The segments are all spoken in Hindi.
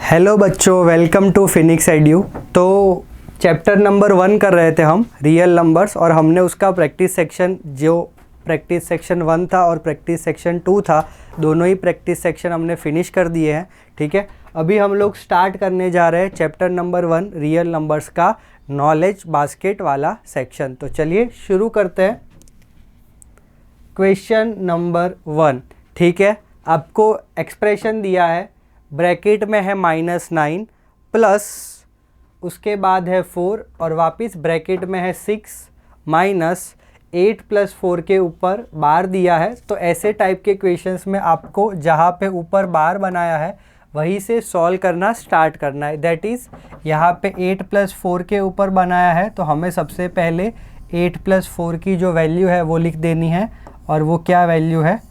हेलो बच्चों, वेलकम टू फिनिक्स एड्यू। तो चैप्टर नंबर 1 कर रहे थे हम, रियल नंबर्स, और हमने उसका प्रैक्टिस सेक्शन, जो प्रैक्टिस सेक्शन 1 था और प्रैक्टिस सेक्शन 2 था, दोनों ही प्रैक्टिस सेक्शन हमने फिनिश कर दिए हैं। ठीक है, अभी हम लोग स्टार्ट करने जा रहे हैं चैप्टर नंबर 1 रियल नंबर्स का नॉलेज बास्केट वाला सेक्शन। तो चलिए शुरू करते हैं। क्वेश्चन नंबर 1, ठीक है, आपको एक्सप्रेशन दिया है, ब्रैकेट में है -9 प्लस उसके बाद है 4 और वापस ब्रैकेट में है 6 माइनस 8 प्लस 4 के ऊपर बार दिया है। तो ऐसे टाइप के क्वेश्चंस में आपको जहाँ पे ऊपर बार बनाया है वहीं से सॉल्व करना स्टार्ट करना है। दैट इज़ यहाँ पे 8 प्लस 4 के ऊपर बनाया है, तो हमें सबसे पहले 8 प्लस 4 की जो वैल्यू है वो लिख देनी है, और वो क्या वैल्यू है,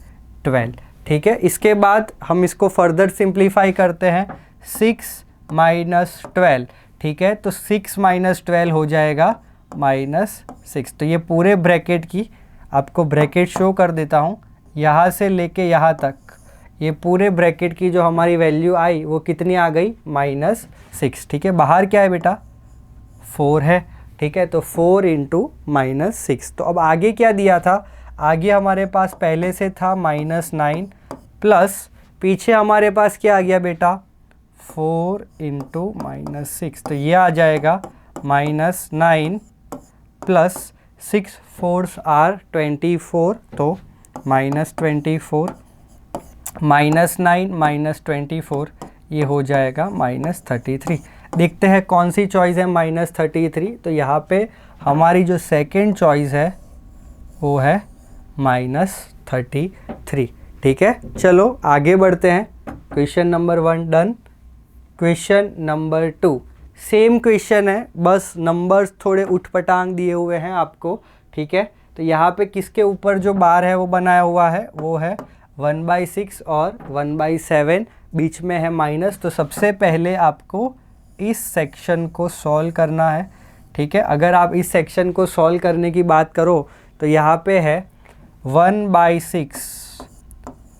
12। ठीक है, इसके बाद हम इसको फर्दर सिंप्लीफाई करते हैं, 6 माइनस 12। ठीक है, तो 6 माइनस 12 हो जाएगा -6। तो ये पूरे ब्रैकेट की आपको ब्रैकेट शो कर देता हूँ, यहाँ से लेके यहाँ तक ये पूरे ब्रैकेट की जो हमारी वैल्यू आई वो कितनी आ गई, -6। ठीक है, बाहर क्या है बेटा, 4 है। ठीक है, तो 4 इंटू -6। तो अब आगे क्या दिया था, आगे हमारे पास पहले से था -9 प्लस पीछे हमारे पास क्या आ गया बेटा, 4 इंटू -6। तो ये आ जाएगा -9 प्लस 6 4s आर 24, तो -24 -9 -24 ये हो जाएगा -33। देखते हैं कौन सी चॉइस है -33। तो यहाँ पे हमारी जो सेकंड चॉइस है वो है -33। ठीक है, चलो आगे बढ़ते हैं। Question number 1 done. Question number 2 same question है, बस नंबर्स थोड़े उठपटांग दिए हुए हैं आपको। ठीक है, तो यहाँ पे किसके ऊपर जो बार है वो बनाया हुआ है, वो है 1/6 और 1/7, बीच में है माइनस। तो सबसे पहले आपको इस सेक्शन को सॉल्व करना है। ठीक है, अगर आप इस सेक्शन को सॉल्व करने की बात करो तो यहाँ पे है 1/6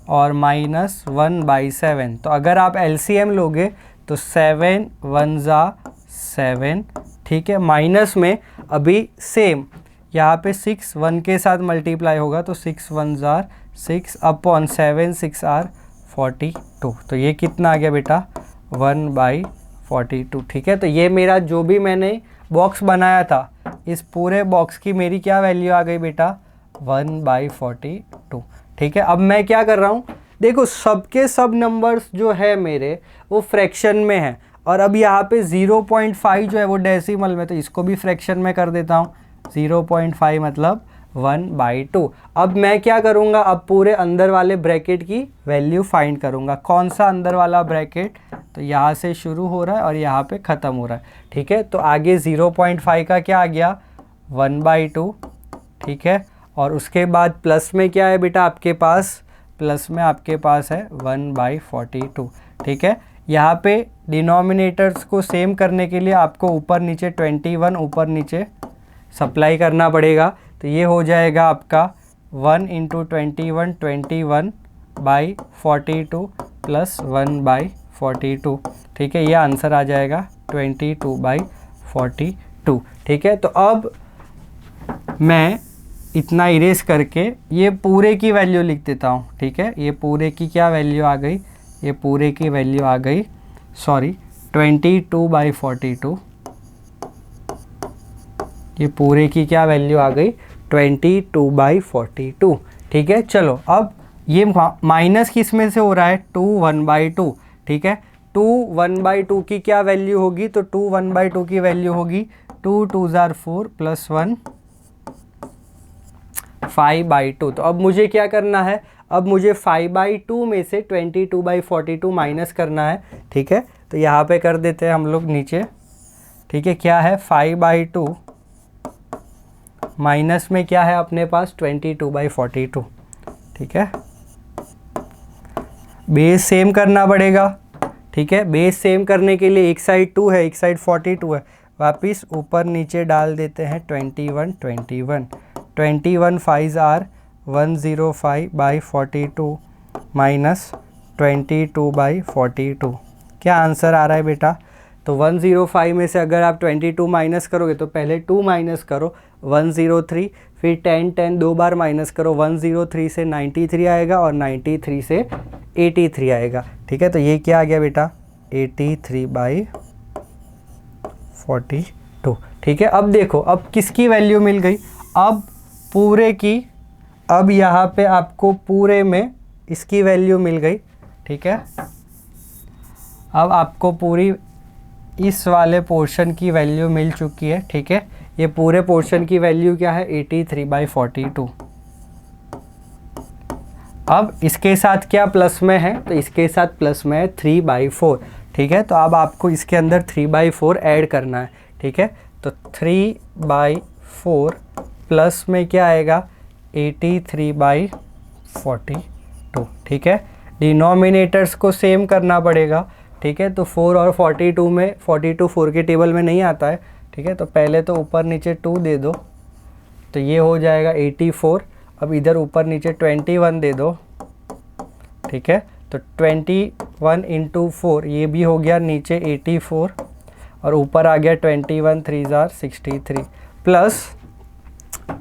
और -1/7। तो अगर आप LCM लोगे तो 7 1 ज़ा 7। ठीक है, माइनस में अभी सेम यहाँ पे 6 1 के साथ मल्टीप्लाई होगा, तो 6 1 ज़ा 6 अपॉन 7 6 आर 42। तो ये कितना आ गया बेटा, 1/42। ठीक है, तो ये मेरा जो भी मैंने बॉक्स बनाया था, इस पूरे बॉक्स की मेरी क्या वैल्यू आ गई बेटा, 1/42। ठीक है, अब मैं क्या कर रहा हूँ, देखो सबके सब नंबर्स जो है मेरे वो फ्रैक्शन में है, और अब यहाँ पे 0.5 जो है वो डेसिमल में, तो इसको भी फ्रैक्शन में कर देता हूँ। 0.5 मतलब 1/2। अब मैं क्या करूँगा, अब पूरे अंदर वाले ब्रैकेट की वैल्यू फाइंड करूँगा। कौन सा अंदर वाला ब्रैकेट, तो यहाँ से शुरू हो रहा है और यहाँ पे ख़त्म हो रहा है। ठीक है, तो आगे 0.5 का क्या आ गया, 1/2। ठीक है, और उसके बाद प्लस में क्या है बेटा आपके पास, प्लस में आपके पास है 1/42। ठीक है, यहाँ पे डिनोमिनेटर्स को सेम करने के लिए आपको ऊपर नीचे 21 ऊपर नीचे सप्लाई करना पड़ेगा। तो ये हो जाएगा आपका 1 इंटू 21 21/42 प्लस 1/42। ठीक है, ये आंसर आ जाएगा 22/42। ठीक है, तो अब मैं इतना इरेज करके ये पूरे की वैल्यू लिख देता हूँ। ठीक है, ये पूरे की क्या वैल्यू आ गई, ये पूरे की वैल्यू आ गई 22/42। ये पूरे की क्या वैल्यू आ गई, 22/42। ठीक है, चलो अब ये माइनस किस में से हो रहा है, 2 1/2। ठीक है, 2 1/2 की क्या वैल्यू होगी, तो 2 1/2 की वैल्यू होगी 2 2 ज़ार 4 प्लस 1 5/2। तो अब मुझे क्या करना है, अब मुझे 5/2 में से 22/42 माइनस करना है। ठीक है, तो यहाँ पे कर देते हैं हम लोग नीचे। ठीक है, क्या है 5/2 माइनस में क्या है अपने पास 22/42। ठीक है, बेस सेम करना पड़ेगा। ठीक है, बेस सेम करने के लिए एक साइड 2 है एक साइड 42 है, वापिस ऊपर नीचे डाल देते हैं 21 21 5 आर 105/42 माइनस 22/42। क्या आंसर आ रहा है बेटा? तो 105 में से अगर आप 22 माइनस करोगे तो पहले 2 माइनस करो 103, फिर 10 10 दो बार माइनस करो 103 से 93 आएगा और 93 से 83 आएगा। ठीक है, तो ये क्या आ गया बेटा? 83/42। ठीक है, अब देखो अब किसकी वैल्यू मिल गई? अब पूरे की, अब यहाँ पे आपको पूरे में इसकी वैल्यू मिल गई। ठीक है, अब आपको पूरी इस वाले पोर्शन की वैल्यू मिल चुकी है। ठीक है, ये पूरे पोर्शन की वैल्यू क्या है? 83/42। अब इसके साथ क्या प्लस में है? तो इसके साथ प्लस में है 3/4। ठीक है, तो अब आपको इसके अंदर 3/4 ऐड करना है। ठीक है, तो 3/4 प्लस में क्या आएगा? 83/42। ठीक है, डिनोमिनेटर्स को सेम करना पड़ेगा। ठीक है, तो 4 और 42 में 42 4 के टेबल में नहीं आता है। ठीक है, तो पहले तो ऊपर नीचे 2 दे दो तो ये हो जाएगा 84। अब इधर ऊपर नीचे 21 दे दो। ठीक है, तो 21 × 4 ये भी हो गया नीचे 84 और ऊपर आ गया 21 3 जार 63 प्लस,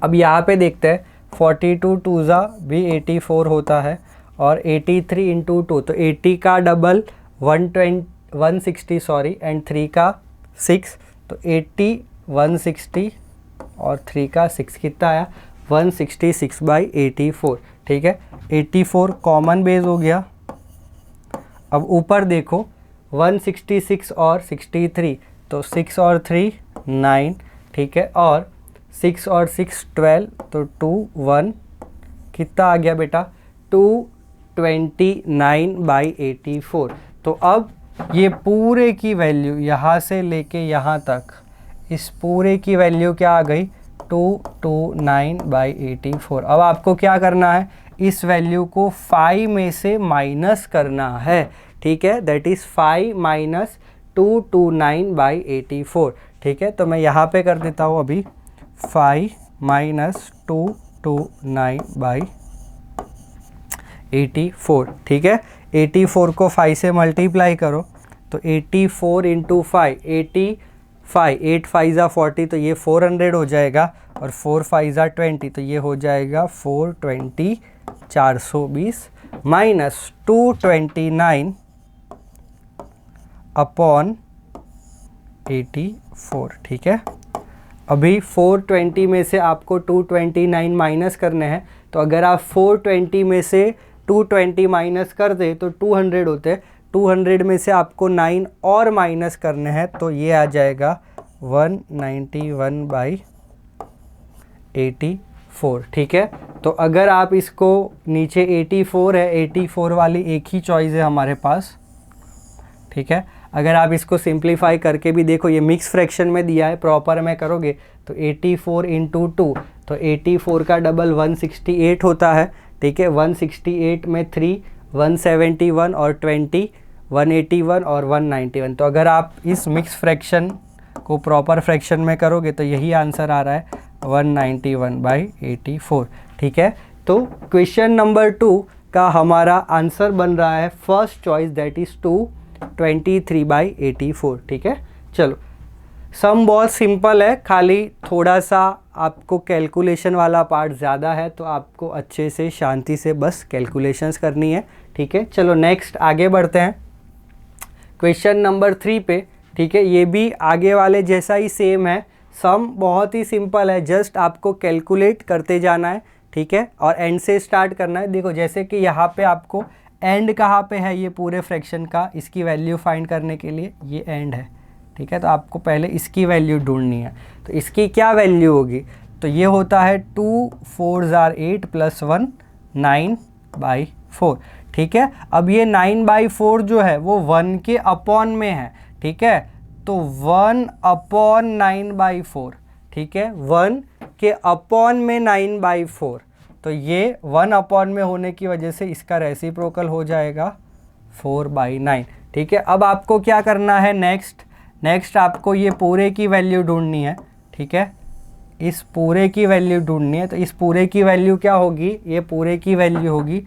अब यहाँ पे देखते हैं 42 2 ज़ा भी 84 होता है और 83 × 2 तो 80 का डबल 160 सॉरी एंड 3 का 6 तो 80 160 और 3 का 6 कितना आया? 166/84। ठीक है, 84 कॉमन बेस हो गया। अब ऊपर देखो 166 और 63 तो 6 और 3 9। ठीक है, और 6 और 6 12 तो 2 1 कितना आ गया बेटा? 229/84। तो अब ये पूरे की वैल्यू यहाँ से लेके यहाँ तक, इस पूरे की वैल्यू क्या आ गई? 229/84। अब आपको क्या करना है? इस वैल्यू को 5 में से माइनस करना है। ठीक है, दैट इज़ 5 माइनस 229/84। ठीक है, तो मैं यहाँ पे कर देता हूँ अभी 5 माइनस 229/84। ठीक है, 84 को 5 से मल्टीप्लाई करो तो 84 × 5 85 8 5 ज़ा 40 तो ये 400 हो जाएगा और 4 5 ज़ा 20 तो ये हो जाएगा 420 420 माइनस 229/84। ठीक है, अभी 420 में से आपको 229 माइनस करने हैं तो अगर आप 420 में से 220 माइनस कर दे तो 200 होते हैं। 200 में से आपको 9 और माइनस करने हैं तो ये आ जाएगा 191/84। ठीक है, तो अगर आप इसको नीचे 84 है, 84 वाली एक ही चॉइस है हमारे पास। ठीक है, अगर आप इसको सिंप्लीफाई करके भी देखो, ये मिक्स फ्रैक्शन में दिया है, प्रॉपर में करोगे तो 84 × 2 तो 84 का डबल 168 होता है। ठीक है, 168 में 3 171 और 20 181 और 191। तो अगर आप इस मिक्स फ्रैक्शन को प्रॉपर फ्रैक्शन में करोगे तो यही आंसर आ रहा है 191/84। ठीक है, तो क्वेश्चन नंबर 2 का हमारा आंसर बन रहा है फर्स्ट चॉइस, दैट इज़ 223/84। ठीक है, चलो सम बहुत सिंपल है, खाली थोड़ा सा आपको कैलकुलेशन वाला पार्ट ज़्यादा है तो आपको अच्छे से शांति से बस कैलकुलेशंस करनी है। ठीक है, चलो नेक्स्ट आगे बढ़ते हैं क्वेश्चन नंबर 3 पे। ठीक है, ये भी आगे वाले जैसा ही सेम है, सम बहुत ही सिंपल है, जस्ट आपको कैलकुलेट करते जाना है। ठीक है, और एंड से स्टार्ट करना है। देखो जैसे कि यहाँ पे आपको एंड कहाँ पे है ये पूरे फ्रैक्शन का, इसकी वैल्यू फाइंड करने के लिए ये एंड है। ठीक है, तो आपको पहले इसकी वैल्यू ढूंढनी है। तो इसकी क्या वैल्यू होगी? तो ये होता है 2 4 जार 8 प्लस 1 9/4। ठीक है, अब ये 9/4 जो है वो 1 के अपॉन में है। ठीक है, तो 1/9/4। ठीक है, 1 के अपॉन में 9/4 तो ये 1 अपॉन में होने की वजह से इसका रेसिप्रोकल हो जाएगा 4/9। ठीक है, अब आपको क्या करना है? नेक्स्ट आपको ये पूरे की वैल्यू ढूंढनी है। ठीक है, इस पूरे की वैल्यू ढूंढनी है। तो इस पूरे की वैल्यू क्या होगी? ये पूरे की वैल्यू होगी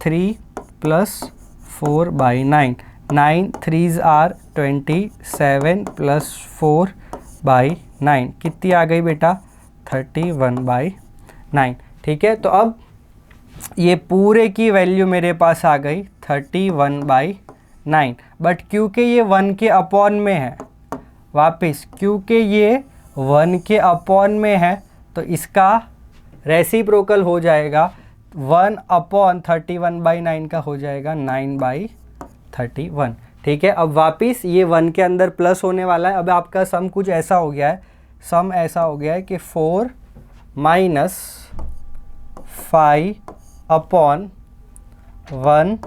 3 + 4/9 9 3s आर 27 प्लस 4/9 कितनी आ गई बेटा 31/9। ठीक है, तो अब ये पूरे की वैल्यू मेरे पास आ गई 31/9। बट क्योंकि ये 1 के अपॉन में है, वापस क्योंकि ये 1 के अपॉन में है तो इसका रेसिप्रोकल हो जाएगा 1 अपॉन 31/9 का हो जाएगा 9/31। ठीक है, अब वापस ये 1 के अंदर प्लस होने वाला है। अब आपका सम कुछ ऐसा हो गया है, सम ऐसा हो गया है कि 4 माइनस 5 अपॉन 1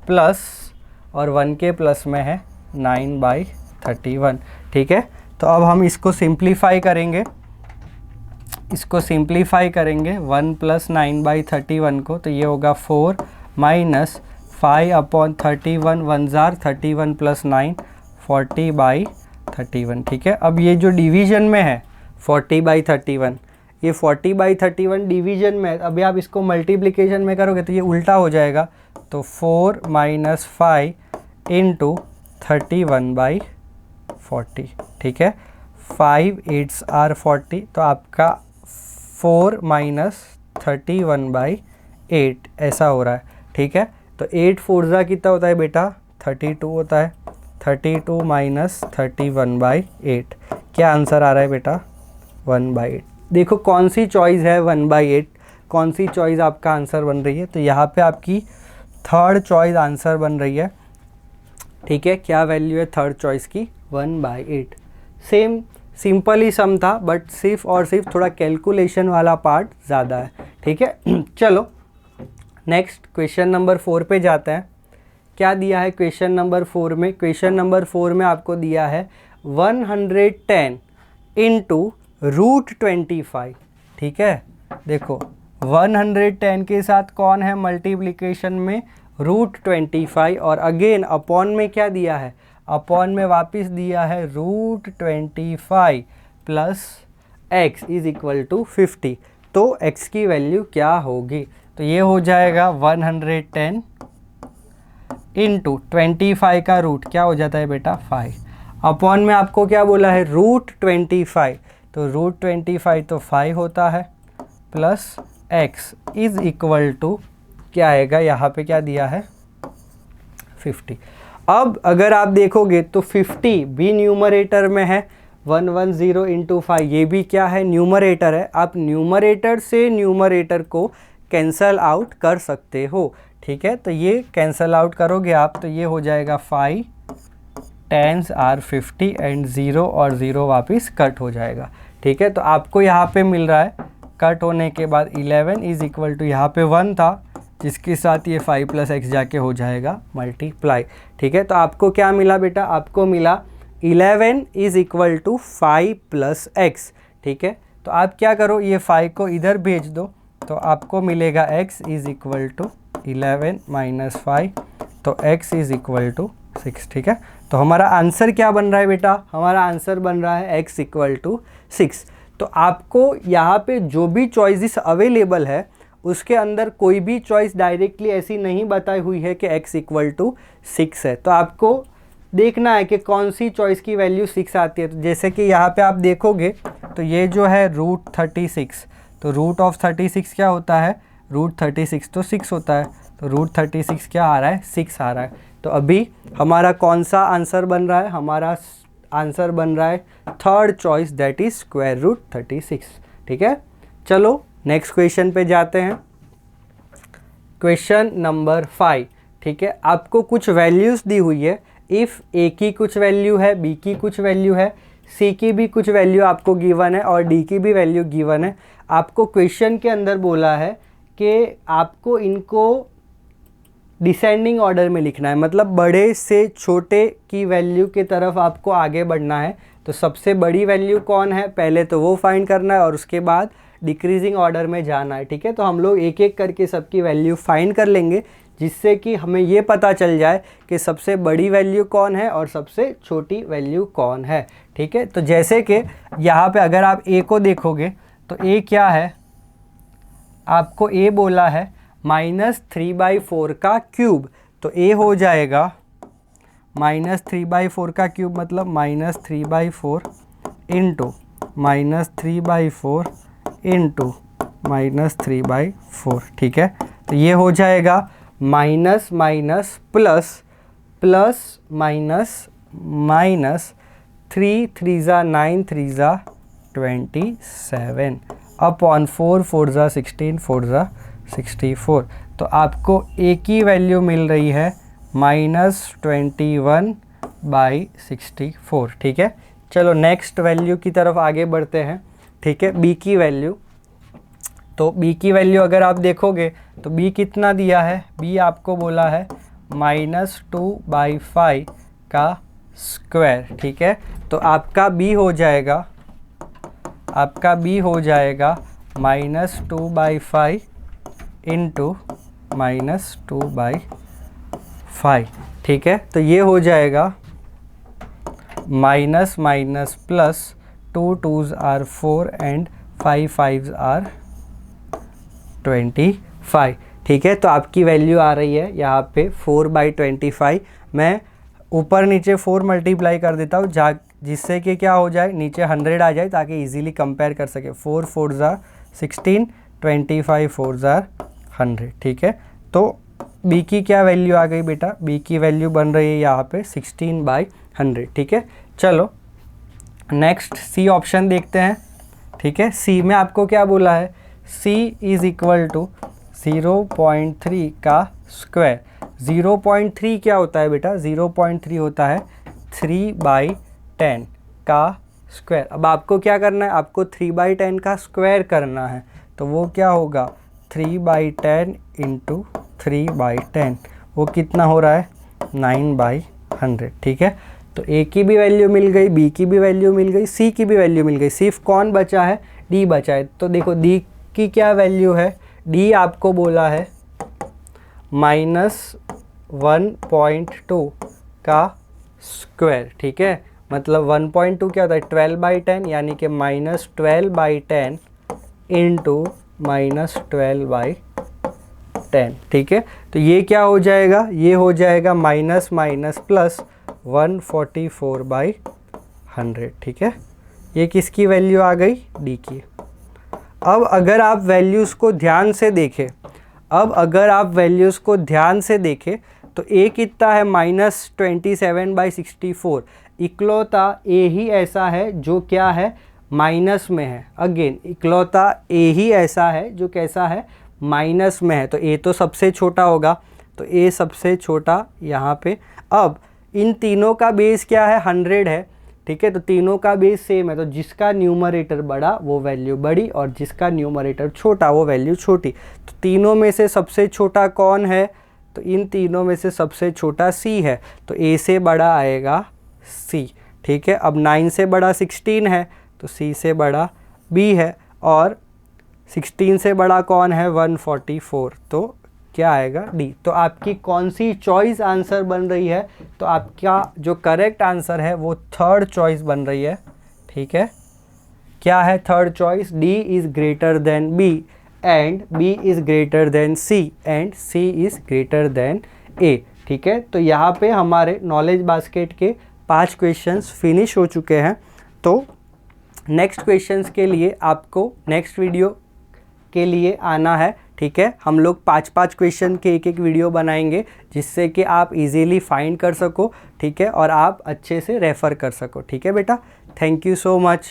प्लस और 1 के प्लस में है 9/31। ठीक है, तो अब हम इसको सिंप्लीफाई करेंगे, 1 प्लस 9/31 को, तो ये होगा 4 माइनस 5 अपॉन 31 1 जार 31 प्लस 9 40/31। ठीक है, अब ये जो डिवीजन में है 40/31, ये 40/31 डिवीजन में, अभी आप इसको मल्टीप्लिकेशन में करोगे तो ये उल्टा हो जाएगा। तो 4 माइनस 5 इंटू 31/40। ठीक है, 5 8s आर 40, तो आपका 4 माइनस 31/8 ऐसा हो रहा है। ठीक है, तो 8 4 कितना होता है बेटा 32 होता है। 32 माइनस 31/8, क्या आंसर आ रहा है बेटा 1/8। देखो कौन सी चॉइस है 1/8, कौन सी चॉइस आपका आंसर बन रही है, तो यहाँ पे आपकी थर्ड चॉइस आंसर बन रही है। ठीक है, क्या वैल्यू है थर्ड चॉइस की 1/8। सेम सिंपल ही सम था, बट सिर्फ और सिर्फ थोड़ा कैलकुलेशन वाला पार्ट ज़्यादा है। ठीक है चलो नेक्स्ट क्वेश्चन नंबर 4 पे जाते हैं। क्या दिया है क्वेश्चन नंबर 4 में, क्वेश्चन नंबर 4 में आपको दिया है 110 इंटू √25। ठीक है, देखो 110 के साथ कौन है मल्टीप्लिकेशन में √25, और अगेन अपॉन में क्या दिया है, अपॉन में वापस दिया है √25 plus x is equal to 50। तो x की वैल्यू क्या होगी, तो ये हो जाएगा 110 इंटू 25 का रूट क्या हो जाता है बेटा 5, अपॉन में आपको क्या बोला है √25, तो √25 तो 5 होता है plus x is equal to क्या आएगा, यहाँ पे क्या दिया है 50। अब अगर आप देखोगे तो 50 भी न्यूमरेटर में है, 110 इंटू 5 ये भी क्या है न्यूमरेटर है। आप न्यूमरेटर से न्यूमरेटर को कैंसल आउट कर सकते हो। ठीक है, तो ये कैंसल आउट करोगे आप तो ये हो जाएगा 5 10s आर 50 एंड 0 और 0 वापस कट हो जाएगा। ठीक है, तो आपको यहाँ पे मिल रहा है कट होने के बाद 11 इज इक्वल टू यहाँ पे 1 था जिसके साथ ये 5 प्लस एक्स जाके हो जाएगा मल्टीप्लाई। ठीक है, तो आपको क्या मिला बेटा, आपको मिला 11 is equal to 5 plus x. ठीक है, तो आप क्या करो ये 5 को इधर भेज दो तो आपको मिलेगा x is equal to 11 minus 5, तो x इज इक्वल टू 6। ठीक है, तो हमारा आंसर क्या बन रहा है बेटा, हमारा आंसर बन रहा है x इक्वल टू 6। तो आपको यहाँ पे जो भी चॉइसेस अवेलेबल है उसके अंदर कोई भी चॉइस डायरेक्टली ऐसी नहीं बताई हुई है कि x इक्वल टू 6 है, तो आपको देखना है कि कौन सी चॉइस की वैल्यू 6 आती है। तो जैसे कि यहाँ पे आप देखोगे तो ये जो है √36, तो √36 क्या होता है, √36 तो 6 होता है, तो √36 क्या आ रहा है 6 आ रहा है। तो अभी हमारा कौन सा आंसर बन रहा है, हमारा आंसर बन रहा है थर्ड चॉइस दैट इज √36। ठीक है, चलो नेक्स्ट क्वेश्चन पे जाते हैं, क्वेश्चन नंबर 5। ठीक है, आपको कुछ वैल्यूज़ दी हुई है, इफ़ ए की कुछ वैल्यू है, बी की कुछ वैल्यू है, सी की भी कुछ वैल्यू आपको गिवन है और डी की भी वैल्यू गिवन है। आपको क्वेश्चन के अंदर बोला है कि आपको इनको डिसेंडिंग ऑर्डर में लिखना है, मतलब बड़े से छोटे की वैल्यू की तरफ आपको आगे बढ़ना है। तो सबसे बड़ी वैल्यू कौन है पहले तो वो फाइंड करना है और उसके बाद डिक्रीजिंग ऑर्डर में जाना है। ठीक है, तो हम लोग एक एक करके सबकी वैल्यू फाइंड कर लेंगे जिससे कि हमें ये पता चल जाए कि सबसे बड़ी वैल्यू कौन है और सबसे छोटी वैल्यू कौन है। ठीक है, तो जैसे कि यहाँ पे अगर आप ए को देखोगे तो ए क्या है, आपको ए बोला है -3/4 का क्यूब, तो ए हो जाएगा -3/4 का क्यूब मतलब -3/4 इंटू -3/4 इंटू -3/4, ठीक है। तो ये हो जाएगा minus minus plus plus minus minus 3 3 ज़ा 9 3 ज़ा 27 अपॉन 4 4 ज़ा 16 4 ज़ा 64। तो आपको एक ही वैल्यू मिल रही है -21/64, ठीक है। चलो नेक्स्ट वैल्यू की तरफ आगे बढ़ते हैं, ठीक है। बी की वैल्यू, तो बी की वैल्यू अगर आप देखोगे तो बी कितना दिया है, बी आपको बोला है -2/5 का स्क्वायर, ठीक है। तो आपका बी हो जाएगा -2/5 इंटू -2/5, ठीक है। तो ये हो जाएगा minus minus plus 2 2s are 4 and 5 5s are 25, ठीक है। तो आपकी वैल्यू आ रही है यहाँ पे 4/25। मैं ऊपर नीचे 4 मल्टीप्लाई कर देता हूँ जिससे कि क्या हो जाए, नीचे 100 आ जाए ताकि इजीली कंपेयर कर सके। 4 4 ज़ा 16, 25 4 ज़ा 100, ठीक है। तो बी की क्या वैल्यू आ गई बेटा, बी की वैल्यू बन रही है यहाँ पे 16/100, ठीक है। चलो नेक्स्ट सी ऑप्शन देखते हैं, ठीक है। सी में आपको क्या बोला है, c इज़ इक्वल टू 0.3 का स्क्वायर। 0.3 क्या होता है बेटा, 0.3 होता है 3/10 का स्क्वायर। अब आपको क्या करना है, आपको 3/10 का स्क्वायर करना है, तो वो क्या होगा 3/10 इंटू 3/10, वो कितना हो रहा है 9/100, ठीक है। तो ए की भी वैल्यू मिल गई, बी की भी वैल्यू मिल गई, सी की भी वैल्यू मिल गई, सिर्फ कौन बचा है, डी बचा है। तो देखो डी की क्या वैल्यू है, डी आपको बोला है -1.2 का स्क्वायर, ठीक है। मतलब 1.2 क्या होता है 12/10, यानी कि -12/10 इंटू -12/10, ठीक है। तो ये क्या हो जाएगा, ये हो जाएगा माइनस माइनस प्लस 144/100, ठीक है। ये किसकी वैल्यू आ गई, डी की। अब अगर आप वैल्यूज़ को ध्यान से देखें, तो ए कितना है -27/64। इकलौता ए ही ऐसा है जो क्या है माइनस में है। अगेन इकलौता ए ही ऐसा है जो कैसा है माइनस में है। तो ए तो सबसे छोटा होगा, तो ए सबसे छोटा यहाँ पे। अब इन तीनों का बेस क्या है 100 है, ठीक है। तो तीनों का बेस सेम है, तो जिसका न्यूमरेटर बड़ा वो वैल्यू बड़ी और जिसका न्यूमरेटर छोटा वो वैल्यू छोटी। तो तीनों में से सबसे छोटा कौन है, तो इन तीनों में से सबसे छोटा सी है, तो ए से बड़ा आएगा सी, ठीक है। अब 9 से बड़ा 16 है, तो सी से बड़ा बी है, और 16 से बड़ा कौन है 144, तो क्या आएगा डी। तो आपकी कौन सी चॉइस आंसर बन रही है, तो आपका जो करेक्ट आंसर है वो थर्ड चॉइस बन रही है, ठीक है। क्या है third choice, D is greater than B and B is greater than C and C is greater than A, ठीक है। तो यहाँ पे हमारे नॉलेज बास्केट के 5 क्वेश्चंस फिनिश हो चुके हैं। तो नेक्स्ट क्वेश्चंस के लिए आपको नेक्स्ट वीडियो के लिए आना है, ठीक है। हम लोग 5-5 क्वेश्चन के एक वीडियो बनाएंगे जिससे कि आप इजीली फाइंड कर सको, ठीक है, और आप अच्छे से रेफ़र कर सको, ठीक है बेटा। Thank you so much.